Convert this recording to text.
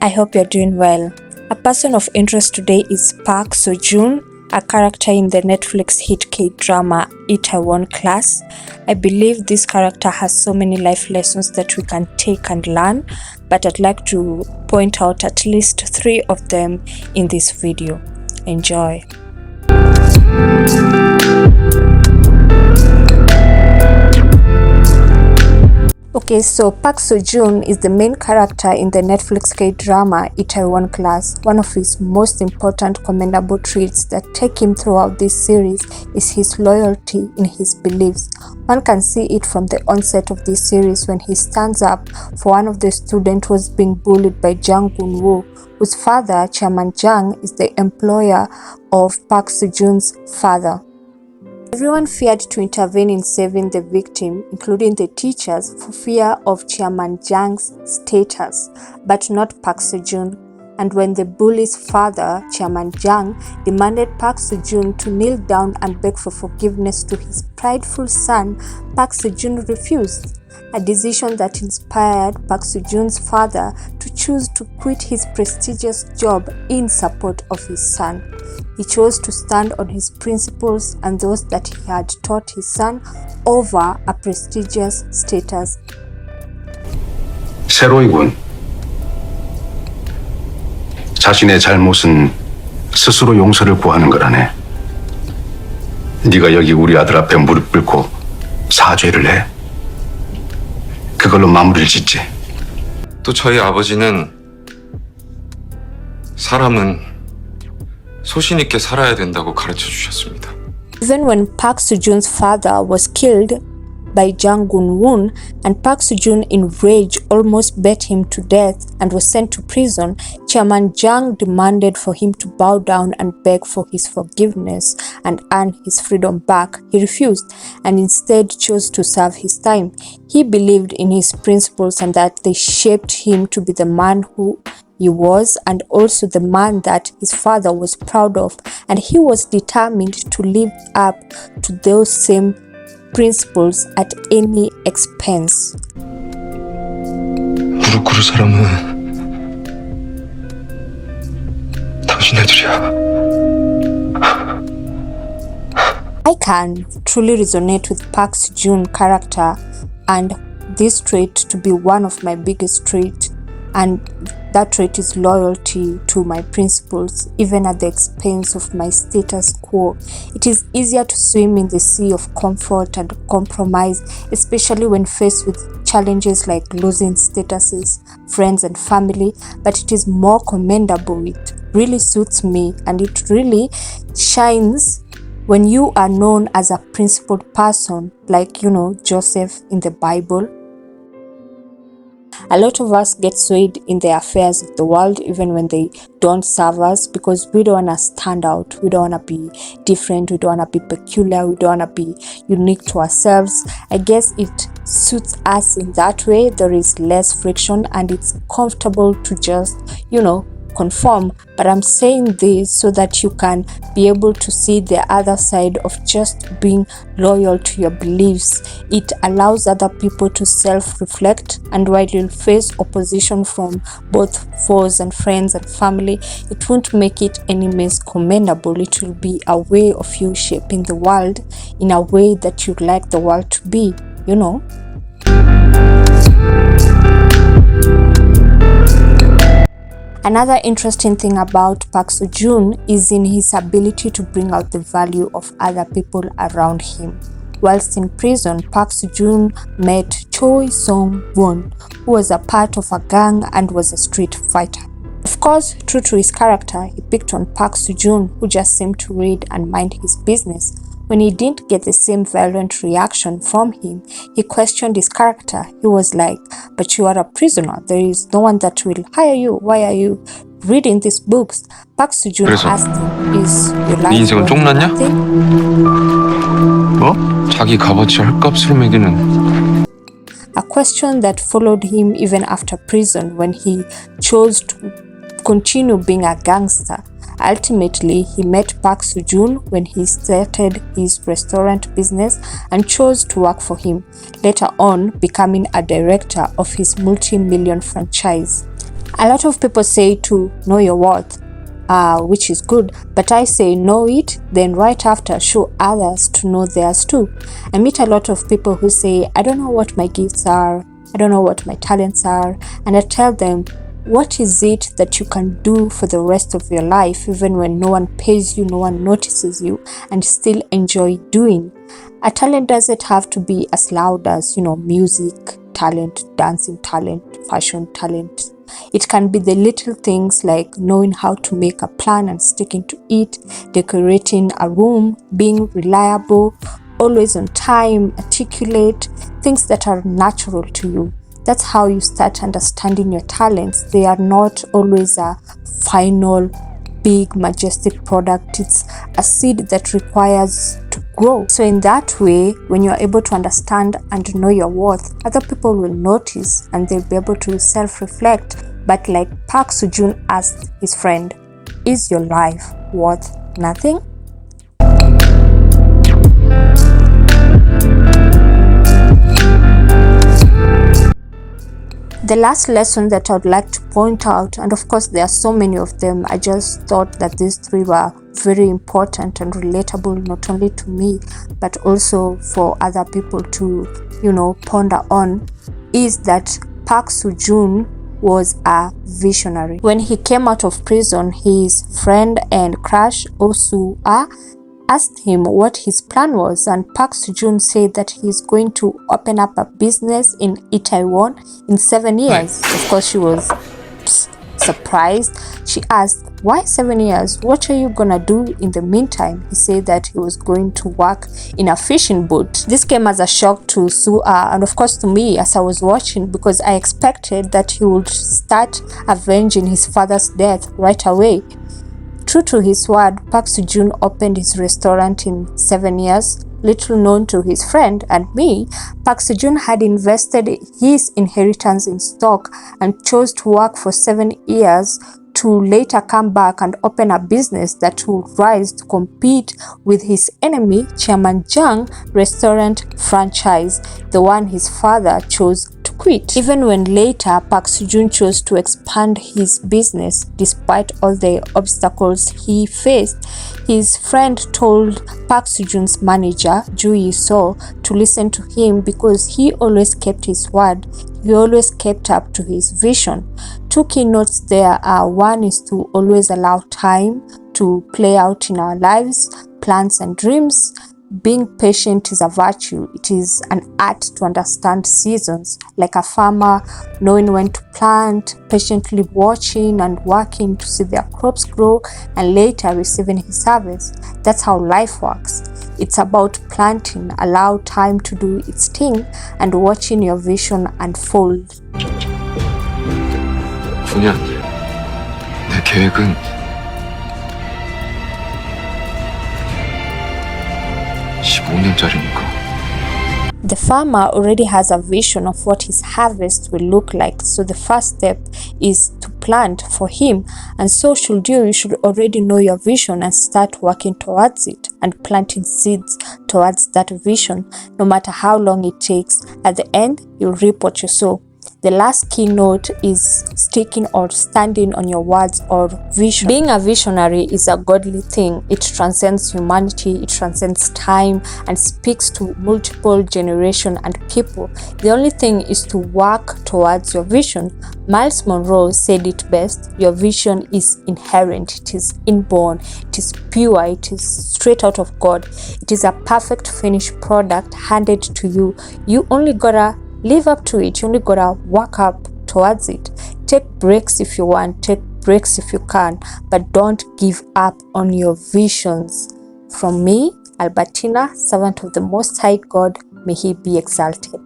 I hope you're doing well. A person of interest today is Park Seo-joon, a character in the Netflix hit K-drama Itaewon class. I believe this character has so many life lessons that we can take and learn, but I'd like to point out at least 3 of them in this video. Enjoy. Okay, so Park Seo-joon is the main character in the Netflix K-drama Itaewon class. One of his most important commendable traits that take him throughout this series is his loyalty in his beliefs. One can see it from the onset of this series when he stands up for one of the students who was being bullied by Jang Gun-woo, whose father, Chairman Jang, is the employer of Park Seo-joon's father. Everyone feared to intervene in saving the victim, including the teachers, for fear of Chairman Jang's status, but not Park Seo-joon. And when the bully's father, Chairman Jang, demanded Park Seo-joon to kneel down and beg for forgiveness to his prideful son, Park Seo-joon refused, a decision that inspired Park Seo-joon's father to choose to quit his prestigious job in support of his son. He chose to stand on his principles and those that he had taught his son over a prestigious status. 새로이군. 자신의 잘못은 스스로 용서를 구하는 거라네. 네가 여기 우리 아들 앞에 무릎 꿇고 사죄를 해. 그걸로 마무리를 짓지. 또 저희 아버지는 사람은 소신 있게 살아야 된다고 가르쳐 주셨습니다. Even when Park Seo-joon's father was killed by Jang Gun-woo and Park Seo-joon in rage almost beat him to death and was sent to prison, Chairman Jang demanded for him to bow down and beg for his forgiveness and earn his freedom back. He refused and instead chose to serve his time. He believed in his principles and that they shaped him to be the man who he was and also the man that his father was proud of, and he was determined to live up to those same principles at any expense. 무릎 꿇을 사람은 당신네들이야. I can truly resonate with Park Seo-joon character and this trait to be one of my biggest traits, and that trait is loyalty to my principles, even at the expense of my status quo. It is easier to swim in the sea of comfort and compromise, especially when faced with challenges like losing statuses, friends and family, but it is more commendable. It really suits me and it really shines when you are known as a principled person, like, Joseph in the Bible. A lot of us get swayed in the affairs of the world even when they don't serve us, because we don't want to stand out, we don't want to be different, we don't want to be peculiar, we don't want to be unique to ourselves. I guess it suits us in that way. There is less friction and it's comfortable to just, conform. But I'm saying this so that you can be able to see the other side of just being loyal to your beliefs. It allows other people to self-reflect, and while you'll face opposition from both foes and friends and family, it won't make it any less commendable. It will be a way of you shaping the world in a way that you'd like the world to be, Another interesting thing about Park Seo-joon is in his ability to bring out the value of other people around him. Whilst in prison, Park Seo-joon met Choi Song-won, who was a part of a gang and was a street fighter. Of course, true to his character, he picked on Park Seo-joon, who just seemed to read and mind his business. When he didn't get the same violent reaction from him, he questioned his character. He was like, "But you are a prisoner. There is no one that will hire you. Why are you reading these books?" Park Seo-joon asked him, "Is your life 네 인생은 쫑났냐? nothing?" 뭐? 자기 값어치 헐값으로 매기는. A question that followed him even after prison when he chose to continue being a gangster. Ultimately, he met Park Seo-joon when he started his restaurant business and chose to work for him, later on becoming a director of his multi-million franchise. A lot of people say to know your worth, which is good, but I say know it, then right after show others to know theirs too. I meet a lot of people who say, I don't know what my gifts are, I don't know what my talents are, and I tell them, what is it that you can do for the rest of your life, even when no one pays you, no one notices you, and still enjoy doing? A talent doesn't have to be as loud as, music talent, dancing talent, fashion talent. It can be the little things like knowing how to make a plan and sticking to it, decorating a room, being reliable, always on time, articulate, things that are natural to you. That's how you start understanding your talents. They are not always a final, big, majestic product. It's a seed that requires to grow. So in that way, when you're able to understand and know your worth, other people will notice and they'll be able to self-reflect. But like Park Seo-joon asked his friend, is your life worth nothing? The last lesson that I would like to point out, and of course there are so many of them, I just thought that these three were very important and relatable, not only to me but also for other people to ponder on, is that Park Seo-joon was a visionary. When he came out of prison, his friend and crush Oh-soo-ah asked him what his plan was, and Park Seo-joon said that he's going to open up a business in Itaewon in 7 years. Of course, she was surprised. She asked, why 7 years? What are you gonna do in the meantime? He said that he was going to work in a fishing boat. This came as a shock to Soo-ah and of course to me as I was watching, because I expected that he would start avenging his father's death right away. True to his word, Park Seo-joon opened his restaurant in 7 years. Little known to his friend and me, Park Seo-joon had invested his inheritance in stock and chose to work for 7 years to later come back and open a business that would rise to compete with his enemy, Chairman Jang restaurant franchise, the one his father chose to quit. Even when later Park Seo-joon chose to expand his business despite all the obstacles he faced, his friend told Park Seo-joon's manager, Joo So, to listen to him because he always kept his word. He always kept up to his vision. Two key notes there are: one is to always allow time to play out in our lives, plans and dreams. Being patient is a virtue. It is an art to understand seasons, like a farmer knowing when to plant, patiently watching and working to see their crops grow and later receiving his harvest. That's how life works. It's about planting, allow time to do its thing, and watching your vision unfold. 9년. 내 계획은 15년짜리니까. The farmer already has a vision of what his harvest will look like, so the first step is to plant for him, and so should you. You should already know your vision and start working towards it and planting seeds towards that vision. No matter how long it takes, at the end you'll reap what you sow. The last keynote is sticking or standing on your words or vision. Being a visionary is a godly thing. It transcends humanity, it transcends time, and speaks to multiple generations and people. The only thing is to work towards your vision. Miles Monroe said it best: your vision is inherent, it is inborn, it is pure, it is straight out of God. It is a perfect finished product handed to you. You only gotta live up to it. You only gotta work up towards it. Take breaks if you want, take breaks if you can, but don't give up on your visions. From me, Albertina, servant of the Most High God, may He be exalted.